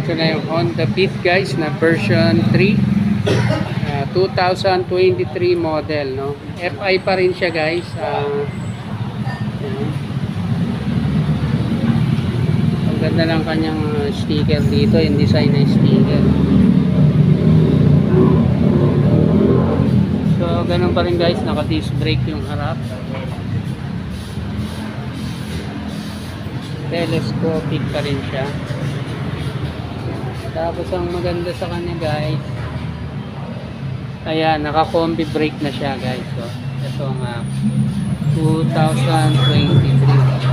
Ito na yung Honda Beat guys na version 3. 2023 model, no? FI pa rin siya guys. Ang ganda lang kanyang sticker dito, yung design na sticker. So ganun pa rin guys, naka disc brake yung harap. Telescopic pa rin siya. Tapos ang maganda sa kanya guys, ayan, naka-combi brake na siya guys. So, ito nga 2023.